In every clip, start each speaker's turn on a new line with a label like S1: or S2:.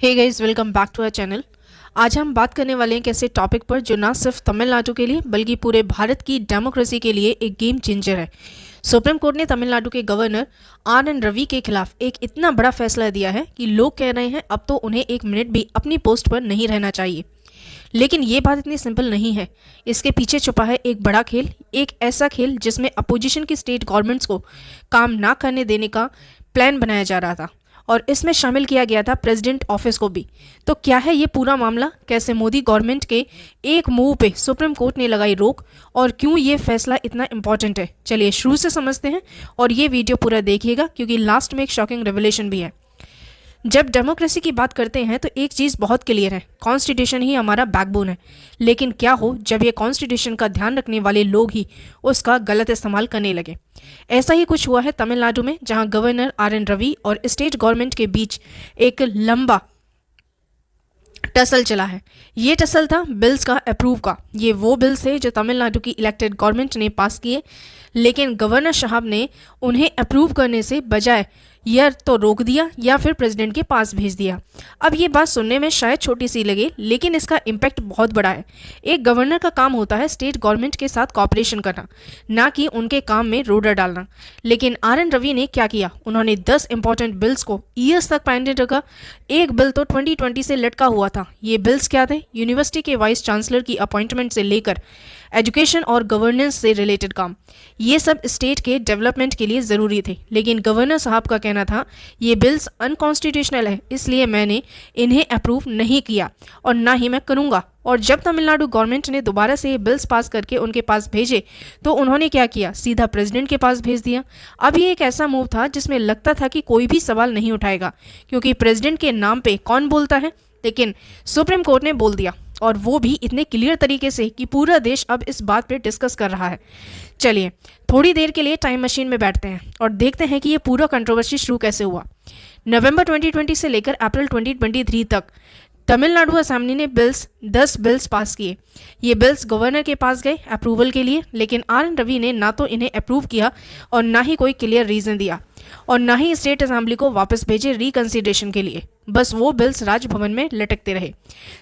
S1: Hey guys, welcome back to our channel. आज हम बात करने वाले हैं एक ऐसे टॉपिक पर जो ना सिर्फ तमिलनाडु के लिए बल्कि पूरे भारत की डेमोक्रेसी के लिए एक गेम चेंजर है। सुप्रीम कोर्ट ने तमिलनाडु के गवर्नर RN रवि के खिलाफ एक इतना बड़ा फैसला दिया है कि लोग कह रहे हैं अब तो उन्हें एक मिनट भी अपनी पोस्ट पर नहीं रहना चाहिए। लेकिन ये बात इतनी सिंपल नहीं है। इसके पीछे छुपा है एक बड़ा खेल, एक ऐसा खेल जिसमें अपोजिशन की स्टेट गवर्नमेंट्स को काम ना करने देने का प्लान बनाया जा रहा था और इसमें शामिल किया गया था प्रेसिडेंट ऑफिस को भी। तो क्या है ये पूरा मामला, कैसे मोदी गवर्नमेंट के एक मूव पे सुप्रीम कोर्ट ने लगाई रोक और क्यों ये फैसला इतना इंपॉर्टेंट है, चलिए शुरू से समझते हैं और ये वीडियो पूरा देखिएगा क्योंकि लास्ट में एक शॉकिंग रेवलेशन भी है। जब डेमोक्रेसी की बात करते हैं तो एक चीज़ बहुत क्लियर है, कॉन्स्टिट्यूशन ही हमारा बैकबोन है। लेकिन क्या हो जब ये कॉन्स्टिट्यूशन का ध्यान रखने वाले लोग ही उसका गलत इस्तेमाल करने लगे। ऐसा ही कुछ हुआ है तमिलनाडु में, जहां गवर्नर RN रवि और स्टेट गवर्नमेंट के बीच एक लंबा टसल चला है। ये टसल था बिल्स का अप्रूव का। ये वो बिल्स थे जो तमिलनाडु की इलेक्टेड गवर्नमेंट ने पास किए, लेकिन गवर्नर साहब ने उन्हें अप्रूव करने से बजाय या तो रोक दिया या फिर प्रेसिडेंट के पास भेज दिया। अब ये बात सुनने में शायद छोटी सी लगे, लेकिन इसका इम्पैक्ट बहुत बड़ा है। एक गवर्नर का काम होता है स्टेट गवर्नमेंट के साथ कॉपरेशन करना, ना कि उनके काम में रोडर डालना। लेकिन RN रवि ने क्या किया, उन्होंने 10 इंपॉर्टेंट बिल्स को ईयर्स तक पेंडिंग रखा। एक बिल तो 2020 से लटका हुआ था। ये बिल्स क्या थे? यूनिवर्सिटी के वाइस चांसलर की अपॉइंटमेंट से लेकर एजुकेशन और गवर्नेंस से रिलेटेड काम, ये सब स्टेट के डेवलपमेंट के लिए ज़रूरी थे। लेकिन गवर्नर साहब का कहना था ये बिल्स अनकॉन्स्टिट्यूशनल है, इसलिए मैंने इन्हें अप्रूव नहीं किया और ना ही मैं करूँगा। और जब तमिलनाडु गवर्नमेंट ने दोबारा से ये बिल्स पास करके उनके पास भेजे तो उन्होंने क्या किया, सीधा प्रेसिडेंट के पास भेज दिया। अब ये एक ऐसा मूव था जिसमें लगता था कि कोई भी सवाल नहीं उठाएगा, क्योंकि प्रेसिडेंट के नाम पे कौन बोलता है। लेकिन सुप्रीम कोर्ट ने बोल दिया, और वो भी इतने क्लियर तरीके से कि पूरा देश अब इस बात पे डिस्कस कर रहा है। चलिए थोड़ी देर के लिए टाइम मशीन में बैठते हैं और देखते हैं कि ये पूरा कंट्रोवर्सी शुरू कैसे हुआ। नवंबर 2020 से लेकर अप्रैल 2023 तक तमिलनाडु असेंबली ने 10 बिल्स पास किए। ये बिल्स गवर्नर के पास गए अप्रूवल के लिए, लेकिन RN रवि ने ना तो इन्हें अप्रूव किया और ना ही कोई क्लियर रीज़न दिया और ना ही स्टेट असेंबली को वापस भेजे रिकंसिडरेशन के लिए। बस वो बिल्स राजभवन में लटकते रहे।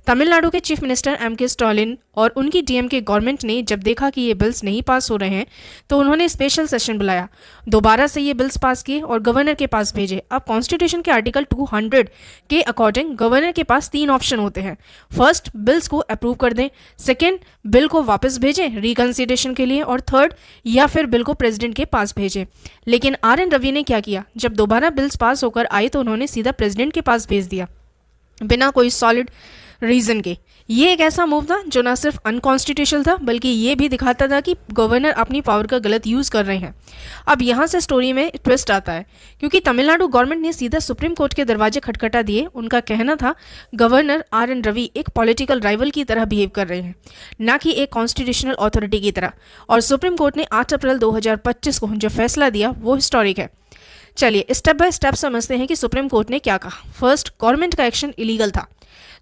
S1: तमिलनाडु के चीफ मिनिस्टर MK स्टालिन और उनकी DMK गवर्नमेंट ने जब देखा कि ये बिल्स नहीं पास हो रहे हैं तो उन्होंने स्पेशल सेशन बुलाया, दोबारा से ये बिल्स पास किए और गवर्नर के पास भेजे। अब कॉन्स्टिट्यूशन के आर्टिकल 200 के अकॉर्डिंग गवर्नर के पास 3 ऑप्शन होते हैं। फर्स्ट, बिल्स को अप्रूव कर दें, सेकेंड, बिल को वापस भेजें रिकंसिडरेशन के लिए, और थर्ड, या फिर बिल को प्रेसिडेंट के पास भेजें। लेकिन RN रवि ने क्या किया, जब दोबारा बिल्स पास होकर आए तो उन्होंने सीधा प्रेसिडेंट के पास भेज दिया बिना कोई सॉलिड रीजन के। ये एक ऐसा मूव था जो ना सिर्फ अनकॉन्स्टिट्यूशनल था बल्कि ये भी दिखाता था कि गवर्नर अपनी पावर का गलत यूज़ कर रहे हैं। अब यहाँ से स्टोरी में ट्विस्ट आता है, क्योंकि तमिलनाडु गवर्नमेंट ने सीधा सुप्रीम कोर्ट के दरवाजे खटखटा दिए। उनका कहना था गवर्नर RN रवि एक पॉलिटिकल राइवल की तरह बिहेव कर रहे हैं, ना कि एक कॉन्स्टिट्यूशनल अथॉरिटी की तरह। और सुप्रीम कोर्ट ने 8 अप्रैल 2025 को जो फैसला दिया वो हिस्टोरिक है। चलिए स्टेप बाय स्टेप समझते हैं कि सुप्रीम कोर्ट ने क्या कहा। फर्स्ट, गवर्नमेंट का एक्शन इलीगल था।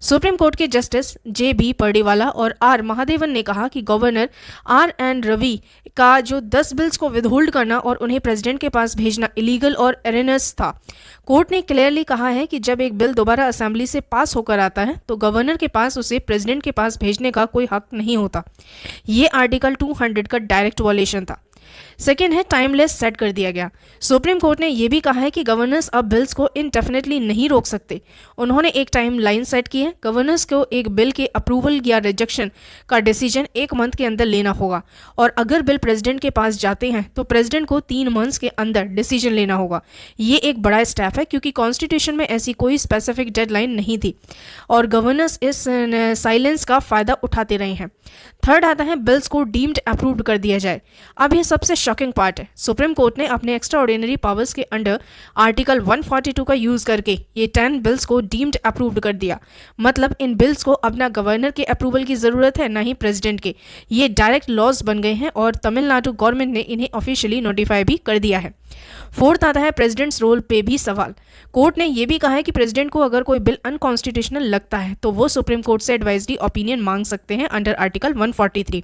S1: सुप्रीम कोर्ट के जस्टिस JB पर्डीवाला और R महादेवन ने कहा कि गवर्नर RN रवि का जो 10 बिल्स को विदहोल्ड करना और उन्हें प्रेसिडेंट के पास भेजना इलीगल और एरेनस था। कोर्ट ने क्लियरली कहा है कि जब एक बिल दोबारा असेंबली से पास होकर आता है तो गवर्नर के पास उसे प्रेसिडेंट के पास भेजने का कोई हक नहीं होता। ये आर्टिकल 200 का डायरेक्ट वॉयलेशन था। सेकेंड है, टाइमलेस सेट कर दिया गया। सुप्रीम कोर्ट ने यह भी कहा है कि गवर्नर्स अब बिल्स को इनडेफिनेटली नहीं रोक सकते। उन्होंने एक टाइम लाइन सेट की है। गवर्नर्स को एक बिल के अप्रूवल या रिजेक्शन का डिसीजन 1 मंथ के अंदर लेना होगा, और अगर बिल प्रेसिडेंट के पास जाते हैं तो प्रेसिडेंट को 3 मंथ्स के अंदर डिसीजन लेना होगा। ये एक बड़ा स्टेप है क्योंकि कॉन्स्टिट्यूशन में ऐसी कोई स्पेसिफिक डेडलाइन नहीं थी और गवर्नर्स इस साइलेंस का फ़ायदा उठाते रहे हैं। थर्ड आता है, बिल्स को डीम्ड अप्रूव्ड कर दिया जाए। अब ये सबसे शॉकिंग पार्ट है। सुप्रीम कोर्ट ने अपने एक्स्ट्रा ऑर्डिनरी पावर्स के अंडर आर्टिकल 142 का यूज करके ये 10 बिल्स को डीम्ड अप्रूव्ड कर दिया। मतलब इन बिल्स को अब ना गवर्नर के अप्रूवल की जरूरत है ना ही प्रेसिडेंट के। ये डायरेक्ट लॉज बन गए हैं और तमिलनाडु गवर्नमेंट ने इन्हें ऑफिशियली नोटिफाई भी कर दिया है। फोर्थ आता है प्रेसिडेंट्स रोल पे भी सवाल। कोर्ट ने यह भी कहा है कि प्रेसिडेंट को अगर कोई बिल अनकॉन्स्टिट्यूशनल लगता है तो वो सुप्रीम कोर्ट से एडवाइजरी ओपिनियन मांग सकते हैं अंडर आर्टिकल 143।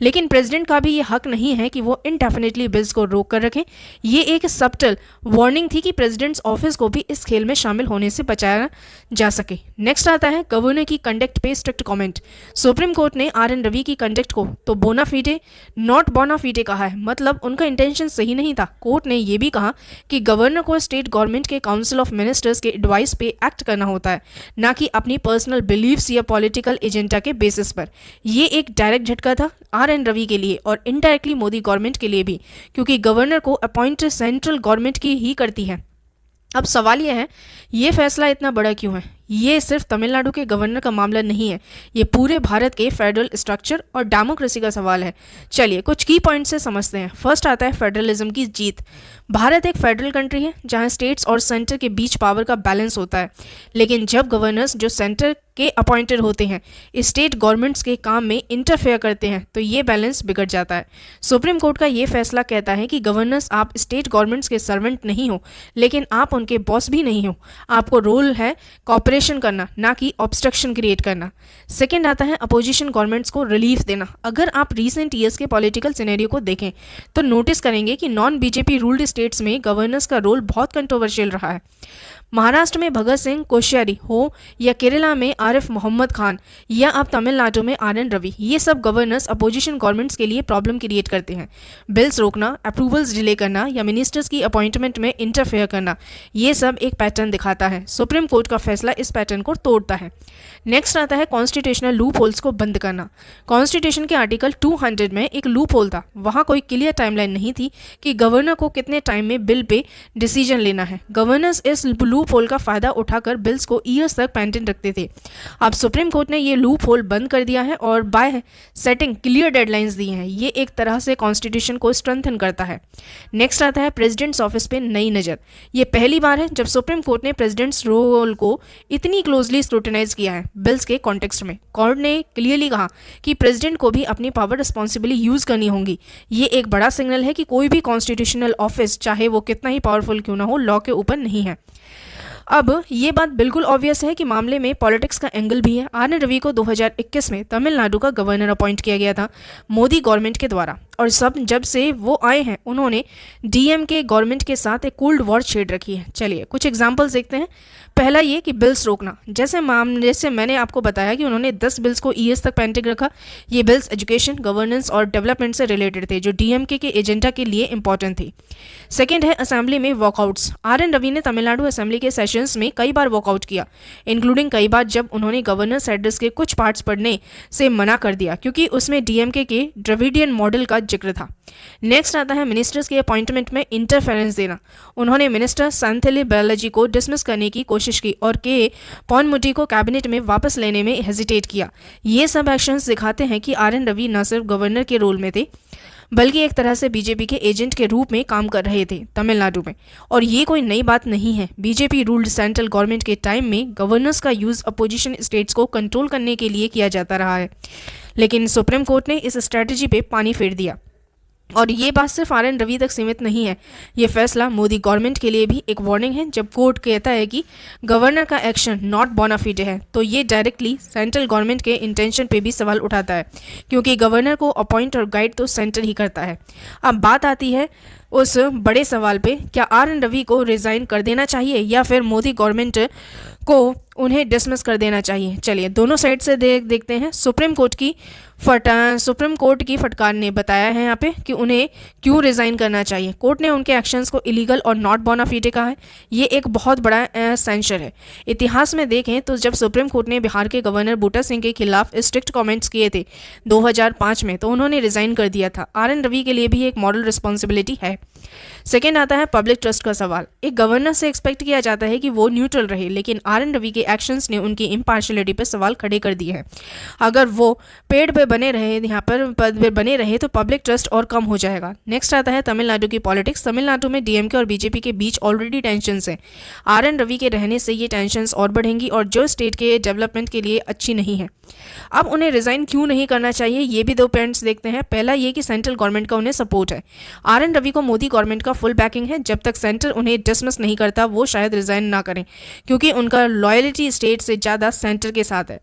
S1: लेकिन प्रेसिडेंट का भी ये हक नहीं है कि वो इनडेफिनेटली बिल्स को रोक कर रखें। ये एक सबटल वार्निंग थी कि प्रेसिडेंट्स ऑफिस को भी इस खेल में शामिल होने से बचाया जा सके। नेक्स्ट आता है गवर्नर की कंडक्ट पे स्ट्रिक्ट कमेंट। सुप्रीम कोर्ट ने आर.एन. रवि की कंडक्ट को तो बोनाफिडे नॉट बोनाफिडे कहा है, मतलब उनका इंटेंशन सही नहीं था। कोर्ट ने यह भी कहा कि गवर्नर को स्टेट गवर्नमेंट के काउंसिल ऑफ मिनिस्टर्स के एडवाइस पे एक्ट करना होता है, ना कि अपनी पर्सनल बिलीव्स या पॉलिटिकल एजेंडा के बेसिस पर। ये एक डायरेक्ट झटका था आर.एन. रवि के लिए और इनडायरेक्टली मोदी गवर्नमेंट के लिए भी, क्योंकि गवर्नर को अपॉइंट सेंट्रल गवर्नमेंट की ही करती है। अब सवाल यह है, ये फैसला इतना बड़ा क्यों है? ये सिर्फ तमिलनाडु के गवर्नर का मामला नहीं है, ये पूरे भारत के फेडरल स्ट्रक्चर और डेमोक्रेसी का सवाल है। चलिए कुछ की पॉइंट से समझते हैं। फर्स्ट आता है फेडरलिज्म की जीत। भारत एक फेडरल कंट्री है जहां स्टेट्स और सेंटर के बीच पावर का बैलेंस होता है, लेकिन जब गवर्नर्स जो सेंटर के अपॉइंटेड होते हैं स्टेट गवर्नमेंट्स के काम में इंटरफेयर करते हैं तो ये बैलेंस बिगड़ जाता है। सुप्रीम कोर्ट का ये फैसला कहता है कि गवर्नर्स आप स्टेट गवर्नमेंट्स के सर्वेंट नहीं हो, लेकिन आप उनके बॉस भी नहीं हो। आपको रोल है कॉपरेशन करना, ना कि ऑब्स्ट्रक्शन क्रिएट करना। सेकेंड आता है अपोजिशन गवर्नमेंट्स को रिलीफ देना। अगर आप रिसेंट ईयर्स के पॉलिटिकल सिनेरियो को देखें तो नोटिस करेंगे कि नॉन बीजेपी रूल्ड स्टेट्स में गवर्नर्स का रोल बहुत कंट्रोवर्शियल रहा है। महाराष्ट्र में भगत सिंह कोश्यारी हो या केरला में आरिफ मोहम्मद खान या अब तमिलनाडु में आर.एन. रवि, ये सब गवर्नर्स अपोजिशन गवर्नमेंट्स के लिए प्रॉब्लम क्रिएट करते हैं। बिल्स रोकना, अप्रूवल्स डिले करना या मिनिस्टर्स की अपॉइंटमेंट में इंटरफेयर करना, ये सब एक पैटर्न दिखाता है। सुप्रीम कोर्ट का फैसला इस पैटर्न को तोड़ता है। नेक्स्ट आता है कॉन्स्टिट्यूशनल लूप होल्स को बंद करना। कॉन्स्टिट्यूशन के आर्टिकल 200 में एक लूप होल था। वहाँ कोई क्लियर टाइमलाइन नहीं थी कि गवर्नर को कितने टाइम में बिल पे डिसीजन लेना है। गवर्नर्स इस लूप होल का फायदा उठाकर बिल्स को ईयर्स तक पेंडिंग रखते थे। अब सुप्रीम कोर्ट ने ये लूप होल बंद कर दिया है और बाय सेटिंग क्लियर डेडलाइंस दी हैं। ये एक तरह से कॉन्स्टिट्यूशन को स्ट्रेंथन करता है। नेक्स्ट आता है प्रेसिडेंट्स ऑफिस पे नई नज़र। ये पहली बार है जब सुप्रीम कोर्ट ने प्रेसिडेंट्स रोल को इतनी क्लोजली स्क्रूटिनाइज किया है बिल्स के कॉन्टेक्स्ट में। कोर्ट ने क्लियरली कहा कि प्रेसिडेंट को भी अपनी पावर रिस्पॉन्सिबली यूज करनी होंगी। ये एक बड़ा सिग्नल है कि कोई भी कॉन्स्टिट्यूशनल ऑफिस चाहे वो कितना ही पावरफुल क्यों ना हो लॉ के ऊपर नहीं है। अब ये बात बिल्कुल ऑब्वियस है कि मामले में पॉलिटिक्स का एंगल भी है। आर.एन. रवि को 2021 में तमिलनाडु का गवर्नर अपॉइंट किया गया था मोदी गवर्नमेंट के द्वारा, और जब से वो आए हैं उन्होंने डीएमके गवर्नमेंट के साथ एक कोल्ड वॉर छेड़ रखी है। चलिए कुछ एग्जांपल्स देखते हैं। पहला ये कि बिल्स रोकना, जैसे मैंने आपको बताया कि उन्होंने 10 बिल्स को ईयर्स तक पेंडिंग रखा। ये बिल्स एजुकेशन, गवर्नेंस और डेवलपमेंट से रिलेटेड थे जो डीएमके के एजेंडा के लिए इंपॉर्टेंट थी। सेकेंड है असेंबली में वॉकआउट्स। आर.एन. रवि ने तमिलनाडु असेंबली के सेशंस में कई बार वॉकआउट किया, इंक्लूडिंग कई बार जब उन्होंने गवर्नर्स एड्रेस के कुछ पार्ट्स पढ़ने से मना कर दिया क्योंकि उसमें डीएमके के द्रविडियन मॉडल का जिक्र था। नेक्स्ट आता है मिनिस्टर्स के अपॉइंटमेंट में इंटरफेरेंस देना। उन्होंने मिनिस्टर सांथिली बालाजी को डिसमिस करने की कोशिश की और के पॉनमुडी को कैबिनेट में वापस लेने में हेजिटेट किया। ये सब एक्शंस दिखाते हैं कि आर.एन. रवि न सिर्फ गवर्नर के रोल में थे बल्कि एक तरह से बीजेपी के एजेंट के रूप में काम कर रहे थे तमिलनाडु में। और ये कोई नई बात नहीं है। बीजेपी रूल्ड सेंट्रल गवर्नमेंट के टाइम में गवर्नर्स का यूज़ अपोजिशन स्टेट्स को कंट्रोल करने के लिए किया जाता रहा है, लेकिन सुप्रीम कोर्ट ने इस स्ट्रैटेजी पे पानी फेर दिया। और ये बात सिर्फ आर.एन. रवि तक सीमित नहीं है, ये फैसला मोदी गवर्नमेंट के लिए भी एक वार्निंग है। जब कोर्ट कहता है कि गवर्नर का एक्शन नॉट बोनाफिडे है तो ये डायरेक्टली सेंट्रल गवर्नमेंट के इंटेंशन पे भी सवाल उठाता है, क्योंकि गवर्नर को अपॉइंट और गाइड तो सेंटर ही करता है। अब बात आती है उस बड़े सवाल पे, क्या आर.एन. रवि को रिज़ाइन कर देना चाहिए या फिर मोदी गवर्नमेंट को उन्हें डिसमिस कर देना चाहिए। चलिए दोनों साइड से देखते हैं। सुप्रीम कोर्ट की फटकार ने बताया है यहाँ पे कि उन्हें क्यों रिज़ाइन करना चाहिए। कोर्ट ने उनके एक्शंस को इलीगल और नॉट बोनाफिडे कहा है। ये एक बहुत बड़ा सेंसर है। इतिहास में देखें तो जब सुप्रीम कोर्ट ने बिहार के गवर्नर बूटा सिंह के खिलाफ स्ट्रिक्ट कमेंट्स किए थे 2005 में, तो उन्होंने रिज़ाइन कर दिया था। आर.एन. रवि के लिए भी एक मॉरल रिस्पॉन्सिबिलिटी है। सेकेंड आता है पब्लिक ट्रस्ट का सवाल। एक गवर्नर से एक्सपेक्ट किया जाता है कि वो न्यूट्रल रहे, लेकिन आर.एन. रवि के एक्शंस ने उनकी इम्पार्शियलिटी पर सवाल खड़े कर दिए हैं। अगर वो पेड़ पे बने रहे, यहाँ पर पद पे बने रहे तो पब्लिक ट्रस्ट और कम हो जाएगा। नेक्स्ट आता है तमिलनाडु की पॉलिटिक्स। तमिलनाडु में डीएमके और बीजेपी के बीच ऑलरेडी टेंशंस हैं। आर.एन. रवि के रहने से ये टेंशंस और बढ़ेंगी और जो स्टेट के डेवलपमेंट के लिए अच्छी नहीं है। अब उन्हें रिज़ाइन क्यों नहीं करना चाहिए, ये भी दो पॉइंट्स देखते हैं। पहला ये कि सेंट्रल गवर्नमेंट का उन्हें सपोर्ट है। आर.एन. रवि को मोदी गवर्नमेंट का फुल बैकिंग है। जब तक सेंटर उन्हें डिसमिस नहीं करता वो शायद रिजाइन ना करें, क्योंकि उनका लॉयल्टी स्टेट से ज़्यादा सेंटर के साथ है।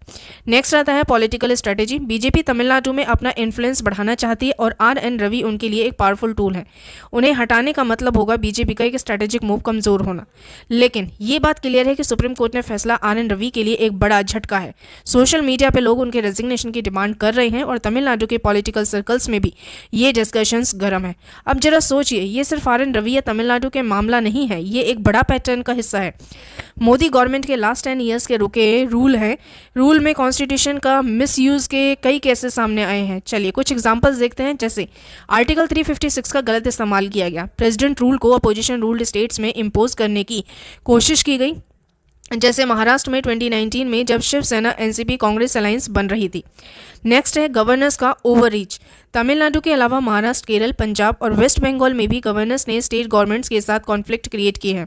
S1: नेक्स्ट आता है पॉलिटिकल स्ट्रेटेजी। बीजेपी तमिलनाडु में अपना इन्फ्लुएंस बढ़ाना चाहती है और RN रवि उनके लिए एक पावरफुल टूल है। उन्हें हटाने का मतलब होगा बीजेपी का एक स्ट्रेटेजिक मूव कमजोर होना। लेकिन ये बात क्लियर है कि सुप्रीम कोर्ट ने फैसला RN रवि के लिए एक बड़ा झटका है। सोशल मीडिया पे लोग उनके रेजिग्नेशन की डिमांड कर रहे हैं और तमिलनाडु के पॉलिटिकल सर्कल्स में भी ये डिस्कशंस गर्म है। अब जरा सोचिए, ये सिर्फ RN रवि या तमिलनाडु के मामला नहीं है, ये एक बड़ा पैटर्न का हिस्सा है। मोदी गवर्नमेंट के लास्ट 10 ईयर्स के रुके रूल में कॉन्स्टिट्यूशन का मिसयूज के कई केसेस सामने आए हैं। चलिए कुछ एग्जांपल्स देखते हैं। जैसे आर्टिकल 356 का गलत इस्तेमाल किया गया, प्रेसिडेंट रूल को अपोजिशन रूल्ड स्टेट्स में इम्पोज करने की कोशिश की गई, जैसे महाराष्ट्र में 2019 में जब शिवसेना NCP कांग्रेस अलायंस बन रही थी। नेक्स्ट है गवर्नर्स का ओवररीच। तमिलनाडु के अलावा महाराष्ट्र, केरल, पंजाब और वेस्ट बंगाल में भी गवर्नर्स ने स्टेट गवर्नमेंट्स के साथ कॉन्फ्लिक्ट क्रिएट किए हैं।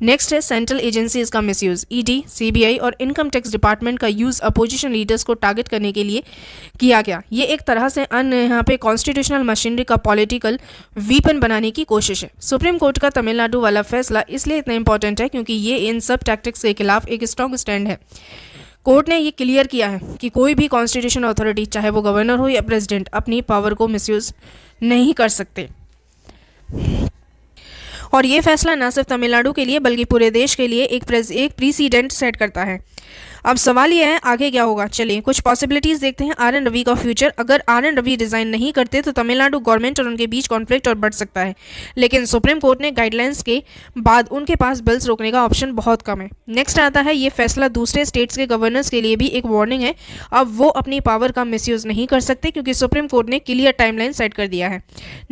S1: नेक्स्ट है सेंट्रल एजेंसीज का मिसयूज। ED, CBI और इनकम टैक्स डिपार्टमेंट का यूज अपोजिशन लीडर्स को टारगेट करने के लिए किया गया। ये एक तरह से यहाँ पे कॉन्स्टिट्यूशनल मशीनरी का पॉलिटिकल वीपन बनाने की कोशिश है। सुप्रीम कोर्ट का तमिलनाडु वाला फैसला इसलिए इतना इंपॉर्टेंट है क्योंकि ये इन सब टैक्टिक्स के खिलाफ एक स्ट्रॉन्ग स्टैंड है। कोर्ट ने ये क्लियर किया है कि कोई भी कॉन्स्टिट्यूशनल अथॉरिटी, चाहे वो गवर्नर हो या प्रेसिडेंट, अपनी पावर को मिसयूज नहीं कर सकते। और ये फैसला न सिर्फ तमिलनाडु के लिए बल्कि पूरे देश के लिए एक प्रीसीडेंट सेट करता है। अब सवाल यह है आगे क्या होगा। चलिए कुछ पॉसिबिलिटीज देखते हैं। RN रवि का फ्यूचर। अगर RN रवि रिजाइन नहीं करते तो तमिलनाडु गवर्नमेंट और उनके बीच कॉन्फ्लिक्ट और बढ़ सकता है, लेकिन सुप्रीम कोर्ट ने गाइडलाइंस के बाद उनके पास बिल्स रोकने का ऑप्शन बहुत कम है। नेक्स्ट आता है ये फैसला दूसरे स्टेट्स के गवर्नर्स के लिए भी एक वार्निंग है। अब वो अपनी पावर का मिसयूज नहीं कर सकते क्योंकि सुप्रीम कोर्ट ने क्लियर टाइमलाइन सेट कर दिया है।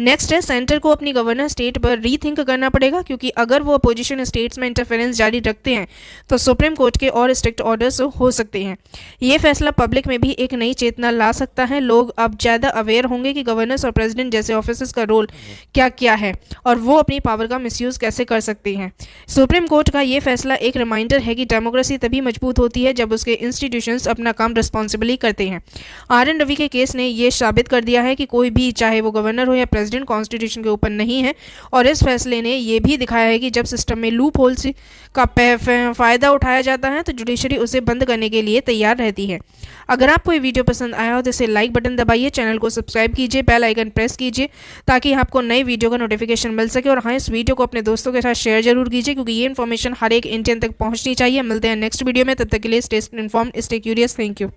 S1: नेक्स्ट है सेंटर को अपनी गवर्नर स्टेट पर रीथिंक करना पड़ेगा, क्योंकि अगर वो अपोजिशन स्टेट्स में इंटरफेरेंस जारी रखते हैं तो सुप्रीम कोर्ट के और स्ट्रिक्ट ऑर्डर्स हो सकते हैं। ये फैसला पब्लिक में भी एक नई चेतना ला सकता है। लोग अब ज़्यादा अवेयर होंगे कि गवर्नर्स और प्रेसिडेंट जैसे ऑफिसर्स का रोल क्या क्या है और वो अपनी पावर का मिसयूज कैसे कर सकते हैं। सुप्रीम कोर्ट का ये फैसला एक रिमाइंडर है कि डेमोक्रेसी तभी मजबूत होती है जब उसके इंस्टीट्यूशंस अपना काम रिस्पॉन्सिबली करते हैं। RN रवि के केस ने ये साबित कर दिया है कि कोई भी, चाहे वो गवर्नर हो या प्रेसिडेंट, कॉन्स्टिट्यूशन के ऊपर नहीं है। और इस फैसले ने यह भी दिखाया है कि जब सिस्टम में लूप होल्स का फ़ायदा उठाया जाता है तो जुडिशरी उसे बंद करने के लिए तैयार रहती है। अगर आपको ये वीडियो पसंद आया हो तो इसे लाइक बटन दबाइए, चैनल को सब्सक्राइब कीजिए, बेल आइकन प्रेस कीजिए ताकि आपको नई वीडियो का नोटिफिकेशन मिल सके। और हाँ, इस वीडियो को अपने दोस्तों के साथ शेयर जरूर कीजिए क्योंकि ये इन्फॉर्मेशन हर एक इंडियन तक पहुंचनी चाहिए। मिलते हैं नेक्स्ट वीडियो में, तब तक के लिए stay informed, stay curious. Thank you.